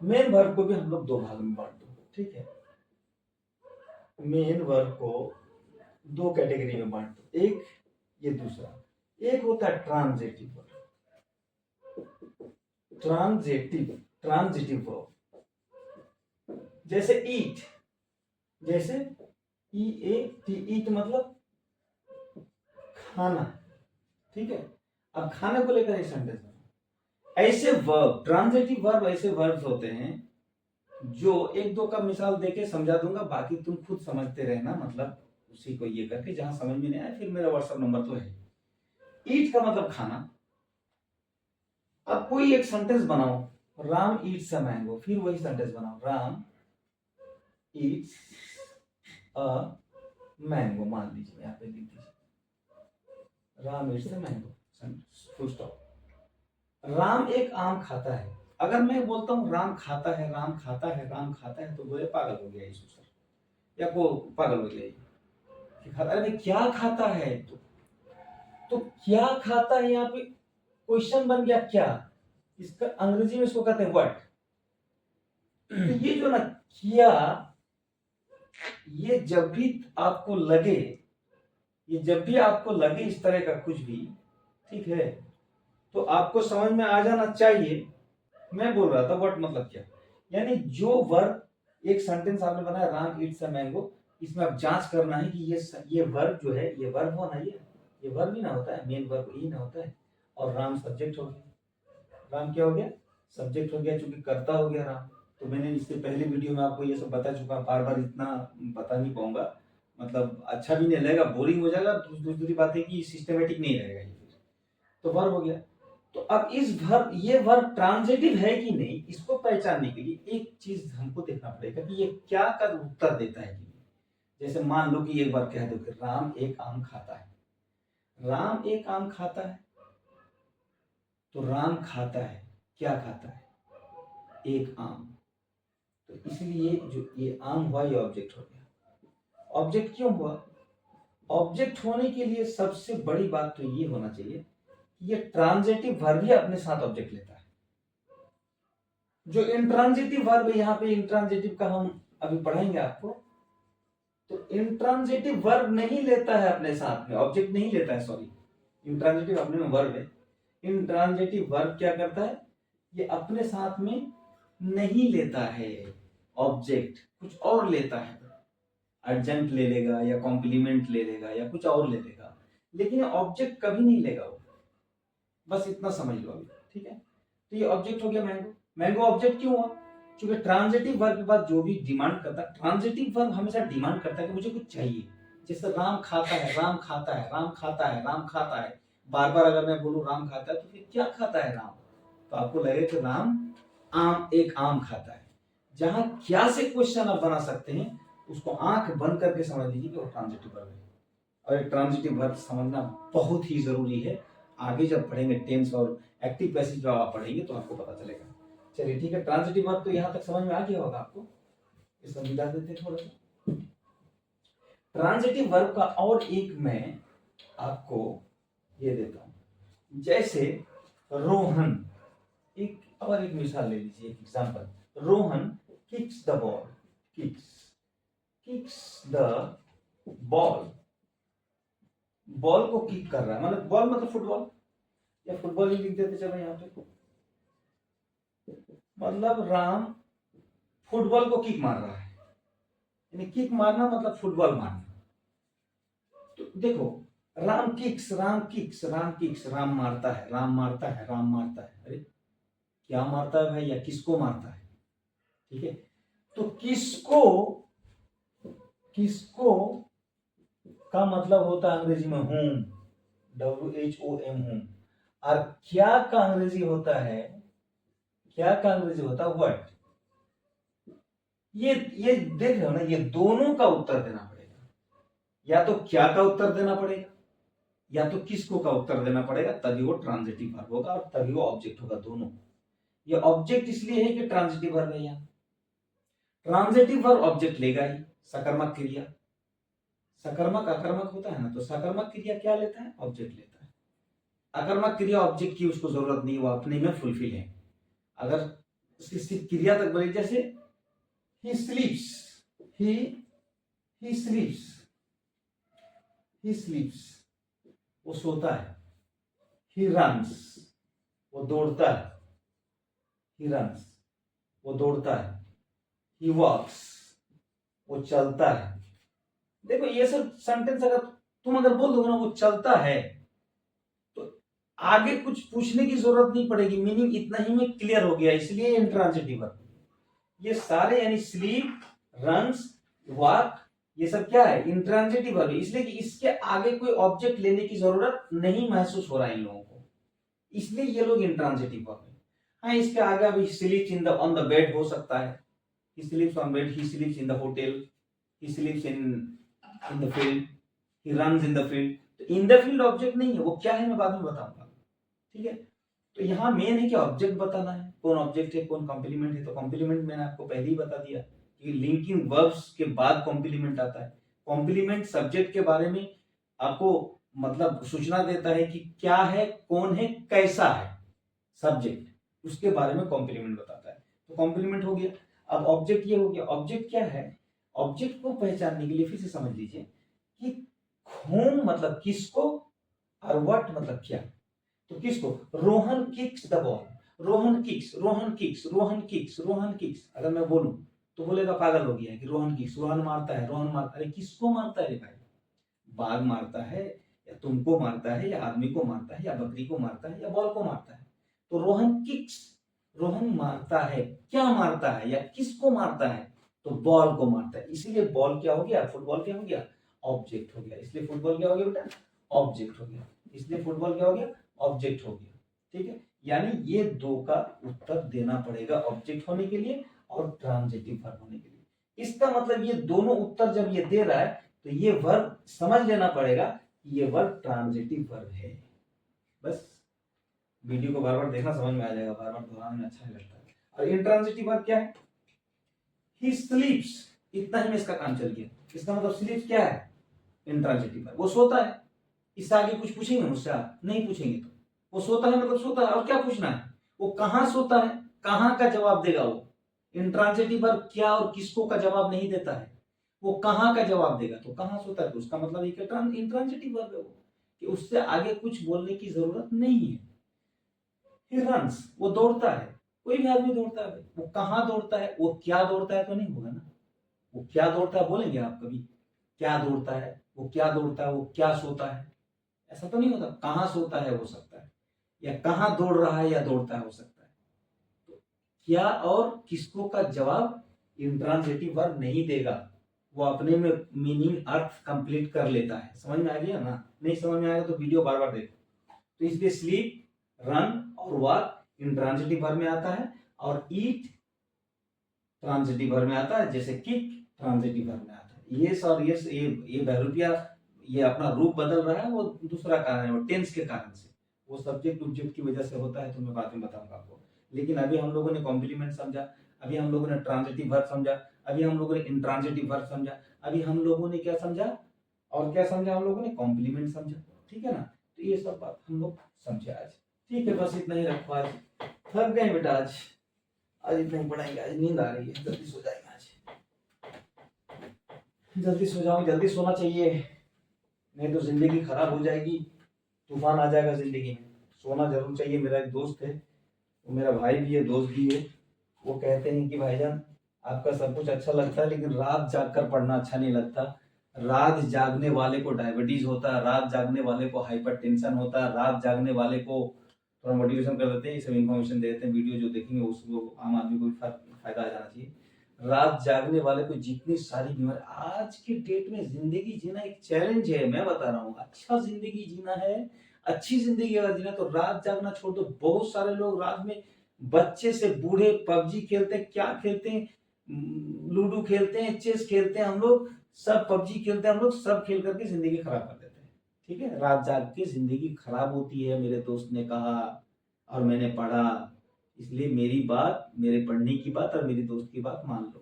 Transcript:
Main verb को भी हम लोग दो भाग में बांट दो, ठीक है। मेन वर्ब को दो कैटेगरी में बांट दो, एक ये दूसरा। एक होता है ट्रांजिटिव वर्ब, ट्रांजिटिव वर्ब, जैसे ईट, जैसे ई ए टी, ईट मतलब खाना, ठीक है। अब खाने को लेकर एक सेंटेंस बना। ऐसे वर्ब, ट्रांजिटिव वर्ब ऐसे वर्ब्स होते हैं जो एक दो का मिसाल देके समझा दूंगा, बाकी तुम खुद समझते रहना, मतलब उसी को ये करके, जहां समझ में नहीं आए फिर मेरा व्हाट्सएप नंबर तो है। ईट का मतलब खाना। अब कोई एक सेंटेंस बनाओ, राम ईट्स अ मैंगो, फिर वही सेंटेंस बनाओ, राम ईट्स अ मैंगो, मान लीजिए यहाँ पे लिख दीजिए, Ram Yeats a mango, full stop. Ram एक आम खाता है। अगर मैं बोलता हूँ राम खाता है, राम खाता है, राम खाता है, तो बोले पागल हो गया यीशु सर, या को पागल हो गया कि खाता, अरे क्या खाता है, तो क्या खाता है, यहाँ पे क्वेश्चन बन गया क्या, इसका अंग्रेजी में इसको कहते हैं व्हाट। तो ये जो ना किया, ये जब भी आपको लगे, ये जब भी आपको लगे इस तरह का कुछ भी, ठीक है, तो आपको समझ में आ जाना चाहिए मैं बोल रहा था व्हाट मतलब क्या। यानी जो वर्ब एक सेंटेंस आपने बनाया राम ईट्स अ मैंगो, इसमें आप जांच करना है कि ये वर्ब जो है, ये वर्ब हो ना, ये वर्ब ही ना होता है, मेन वर्ब ही ना होता है, और राम सब्जेक्ट हो गया। राम क्या हो गया, सब्जेक्ट हो गया, चूंकि कर्ता हो गया राम। तो मैंने इससे पहले वीडियो में आपको ये सब बता चुका, बार बार इतना बता नहीं पाऊंगा, मतलब अच्छा भी नहीं लगेगा, बोरिंग हो जाएगा। दूसरी बात है कि सिस्टमेटिक नहीं रहेगा ये, तो वर्ब हो गया। तो अब इस वर्ब, ये वर्ब ट्रांजिटिव है कि नहीं, इसको पहचानने के लिए एक चीज हमको देखना पड़ेगा कि ये क्या का उत्तर देता है कि नहीं। जैसे मान लो कि एक बार कह दो कि राम एक आम खाता है, राम एक आम खाता है, तो राम खाता है, क्या खाता है, एक आम। तो इसलिए जो ये आम हुआ ये ऑब्जेक्ट हो गया। ऑब्जेक्ट क्यों हुआ, ऑब्जेक्ट होने के लिए सबसे बड़ी बात तो ये होना चाहिए, ये ट्रांजिटिव वर्ब ही अपने साथ ऑब्जेक्ट लेता है। जो इंट्रांजिटिव वर्ब है, यहाँ पे इंट्रांजिटिव का हम अभी पढ़ेंगे आपको, तो इंट्रांजिटिव वर्ब नहीं लेता है अपने साथ में, ऑब्जेक्ट नहीं लेता है, सॉरी, इंट्रांजिटिव अपने में वर्ब है। इंट्रांजिटिव वर्ब क्या करता है, ये अपने साथ में नहीं लेता है ऑब्जेक्ट, कुछ और लेता है, अर्जेंट ले लेगा या कॉम्प्लीमेंट ले लेगा या कुछ और ले लेगा, लेकिन ऑब्जेक्ट कभी नहीं लेगा वो, बस इतना समझ लो अभी, ठीक है। तो ये ऑब्जेक्ट हो गया मैंगो। मैंगो ऑब्जेक्ट क्यों हुआ, क्योंकि ट्रांजिटिव वर्ब के बाद जो भी डिमांड करता है, ट्रांजिटिव वर्ब हमेशा डिमांड करता है कि मुझे कुछ चाहिए। जैसे राम खाता है, राम खाता है, राम खाता है, राम खाता है, बार बार अगर मैं बोलूं राम खाता है, तो फिर क्या खाता है राम, तो आपको लगे कि राम आम, एक आम खाता है। जहां क्या से क्वेश्चन आप बना सकते हैं, उसको आंख बंद करके समझ लीजिए कि वो ट्रांजिटिव वर्ब है। और एक ट्रांजिटिव वर्ब समझना बहुत ही जरूरी है, आगे जब पढ़ेंगे टेंस और एक्टिव पैसिव जब आप पढ़ेंगे तो आपको पता चलेगा। चलिए ठीक है, ट्रांजिटिव वर्ब तो यहाँ तक समझ में आ गया होगा आपको, इसको मिटा देते हैं थोड़ा सा। ट्रांजिटिव वर्ब का और एक मैं आपको ये देता हूं, जैसे रोहन, एक और एक मिसाल ले लीजिए, एक example, Rohan kicks the ball, kicks the ball, ball को किक कर रहा है, मतलब बॉल मतलब फुटबॉल, या फुटबॉल ही लिख देते चलो यहाँ पे, मतलब राम फुटबॉल को किक मार रहा है, यानी किक मारना मतलब फुटबॉल मारना। तो देखो, Ram kicks, Ram kicks, Ram kicks, Ram मारता है, राम मारता है, राम मारता है, अरे क्या मारता है भाई, या किसको मारता है, ठीक है। तो किसको, किसको का मतलब होता है अंग्रेजी में होम, WHOM, होम। और क्या का अंग्रेजी होता है, क्या का अंग्रेजी होता है व्हाट। ये देख रहे हो ना, ये दोनों का उत्तर देना पड़ेगा, या तो क्या का उत्तर देना पड़ेगा, या तो किसको का उत्तर देना पड़ेगा, तभी वो ट्रांजिटिव वर्ब होगा और तभी वो ऑब्जेक्ट होगा, दोनों। ये ऑब्जेक्ट इसलिए है कि ट्रांजिटिव वर्ब है, यहाँ ट्रांजिटिव वर्ब ऑब्जेक्ट लेगा ही, सकर्मक क्रिया, सकर्मक अकर्मक होता है ना, तो सकर्मक क्रिया क्या लेता है, ऑब्जेक्ट लेता है। अकर्मक क्रिया ऑब्जेक्ट की उसको जरूरत नहीं, वो अपने में फुलफिल है। अगर उसकी सिर्फ क्रिया तक बोले, जैसे ही स्लीप्स, ही स्लीप्स, ही स्लीप्स वो सोता है। ही रन्स वो दौड़ता है, ही रन्स वो दौड़ता है। ही वॉक्स वो चलता है। देखो ये सब सेंटेंस अगर तुम बोल दोगे ना वो चलता है, तो आगे कुछ पूछने की जरूरत नहीं पड़ेगी, मीनिंग इतना ही में क्लियर हो गया, इसलिए इंट्रांजिटिव वर्ब। ये सारे यानी स्लीप, रन्स, वॉक, ये सब क्या है? इंट्रांजिटिव वर्ब, इसलिए कि इसके आगे कोई ऑब्जेक्ट लेने की जरूरत नहीं महसूस हो रहा है इन लोगों को, इसलिए ये लोग इंट्रांजिटिव वर्ब है। हाँ, इसके आगे अभी स्लीप्स in the on the bed हो सकता है, he sleeps on bed, he sleeps in the hotel, he sleeps in the field, he runs in the field। तो इन द फील्ड ऑब्जेक्ट नहीं है, वो क्या है मैं बाद में बताऊंगा, ठीक है। तो यहाँ मेन है कि ऑब्जेक्ट बताना है, कौन ऑब्जेक्ट है कौन कॉम्प्लीमेंट है। तो कॉम्प्लीमेंट मैंने आपको पहले ही बता दिया कि लिंकिंग वर्ब्स के बाद कॉम्प्लीमेंट आता है। कॉम्प्लीमेंट सब्जेक्ट के बारे में आपको मतलब सूचना देता है कि क्या है, कौन है, कैसा है सब्जेक्ट, उसके बारे में कॉम्प्लीमेंट बताता है। तो कॉम्प्लीमेंट हो गया। अब ऑब्जेक्ट ये हो गया। ऑब्जेक्ट क्या है? ऑब्जेक्ट को पहचानने के लिए फिर से समझ लीजिए कि whom मतलब किसको और what मतलब क्या। तो किसको? Rohan kicks the ball, Rohan kicks, Rohan kicks, Rohan kicks, Rohan kicks. अगर मैं बोलूं तो बोलेगा पागल हो गया कि रोहन किक्स, रोहन मारता है, रोहन मारता है। किसको मारता है भाई? बाघ मारता है या तुमको मारता है या आदमी को मारता है या बकरी को मारता है या बॉल को मारता है। तो रोहन किक्स, रोहन मारता है, क्या मारता है या किसको मारता है? तो बॉल को मारता है। इसीलिए बॉल क्या हो गया? फुटबॉल क्या हो गया? ऑब्जेक्ट हो गया। इसलिए फुटबॉल क्या हो गया बेटा? ऑब्जेक्ट हो गया। इसलिए फुटबॉल क्या हो गया? ऑब्जेक्ट हो गया। ठीक है, यानी ये दो का उत्तर देना पड़ेगा, ऑब्जेक्ट होने के लिए और ट्रांजिटिव वर्ब होने के लिए। इसका मतलब ये दोनों उत्तर जब ये दे रहा है तो ये वर्ब समझ लेना पड़ेगा कि ये वर्ब ट्रांजिटिव वर्ब है। बस वीडियो को बार बार देखना, समझ में आ जाएगा, बार बार दोहराने में अच्छा नहीं लगता है। और इंट्रांजिटिव वर्ब क्या है? ही स्लीप्स, इतना ही में इसका काम चल गया। इसका मतलब स्लीप्स क्या है? इंट्रांजिटिव वर्ब, वो सोता है। इससे आगे कुछ पूछेंगे मुझसे आप? नहीं पूछेंगे। तो वो सोता है मतलब सोता है, और क्या पूछना है? वो कहां सोता है, कहां का जवाब देगा वो। इंट्रांजिटिव वर्ब क्या और किसको का जवाब नहीं देता है, वो कहां का जवाब देगा। तो कहां सोता है तो उसका मतलब एक इंट्रांजिटिव वर्ब है वो, कि उससे आगे कुछ बोलने की जरूरत नहीं है। He runs, वो दौड़ता है। कोई भी आदमी दौड़ता है। वो कहाँ दौड़ता है, वो क्या दौड़ता है तो नहीं होगा ना। वो क्या दौड़ता है बोलेंगे आप कभी? क्या दौड़ता है, वो क्या दौड़ता है, वो क्या सोता है, ऐसा तो नहीं होता। कहाँ सोता है हो सकता है, या कहाँ दौड़ रहा है या दौड़ता है हो सकता है। तो क्या और किसको का जवाब इंट्रांजिटिव वर्ब नहीं देगा, वो अपने में मीनिंग अर्थ कंप्लीट कर लेता है। समझ में आ गया ना? नहीं समझ में आएगा तो वीडियो बार बार देखो। तो इसलिए स्लीप, रन और वॉक इंट्रांजिटिव वर्ब में आता है, और ईट ट्रांजिटिव वर्ब में आता है, जैसे किक ट्रांजिटिव वर्ब में आता है। ये सर ये बहरूपिया ये अपना रूप बदल रहा है, वो दूसरा कारण है, वो टेंस के कारण से, वो सब्जेक्ट ऑब्जेक्ट की वजह से होता है, तो मैं बाद में बताऊंगा आपको। लेकिन अभी हम लोगों ने कॉम्प्लीमेंट समझा, अभी हम लोगों ने ट्रांजिटिव वर्ब समझा, अभी हम लोगों ने इंट्रांजिटिव वर्ब समझा, अभी हम लोगों ने क्या समझा, और क्या समझा हम लोगों ने? कॉम्प्लीमेंट समझा। ठीक है ना? तो ये सब बात हम लोग समझे आज। ठीक है, बस इतना ही रखो आज। थक गए बेटा आज इतना ही पढ़ाएंगे। आज नींद आ रही है, जल्दी सो जाएंगे आज। जल्दी सो जाओ, जल्दी सोना चाहिए, नहीं तो जिंदगी खराब हो जाएगी, तूफान आ जाएगा जिंदगी में। सोना जरूर चाहिए। मेरा एक दोस्त है, वो मेरा भाई भी है, दोस्त भी है, वो कहते हैं कि भाईजान आपका सब कुछ अच्छा लगता है लेकिन रात जाग कर पढ़ना अच्छा नहीं लगता। रात जागने वाले को डायबिटीज होता है, रात जागने वाले को हाइपर टेंशन होता है, रात जागने वाले को थोड़ा मोटिवेशन कर देते हैं, ये सब इन्फॉर्मेशन दे देते हैं। वीडियो जो देखेंगे उसको आम आदमी को भी फायदा आ जाना चाहिए। रात जागने वाले को जितनी सारी बीमारी, आज के डेट में जिंदगी जीना एक चैलेंज है, मैं बता रहा हूँ। अच्छा जिंदगी जीना है, अच्छी जिंदगी अगर जीना तो रात जागना छोड़ दो। बहुत सारे लोग रात में, बच्चे से बूढ़े, पबजी खेलते हैं, क्या खेलते हैं, लूडो खेलते हैं, चेस खेलते हैं, हम लोग सब पबजी खेलते हैं, हम लोग सब खेल करके जिंदगी खराब कर देते हैं। ठीक है, रात जाग के जिंदगी खराब होती है, मेरे दोस्त ने कहा और मैंने पढ़ा। इसलिए मेरी बात, मेरे पढ़ने की बात और मेरी दोस्त की बात मान लो।